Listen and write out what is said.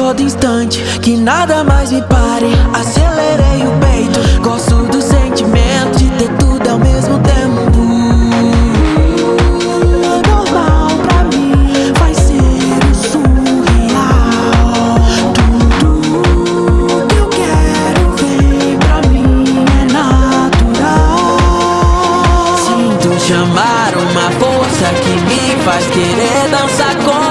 todo instante, que nada mais me pare. Acelerei o peito, gosto do sentimento de ter tudo ao mesmo tempo. Normal pra mim vai ser o surreal. Tudo que eu quero vem pra mim, é natural. Sinto chamar uma força que me faz querer dançar com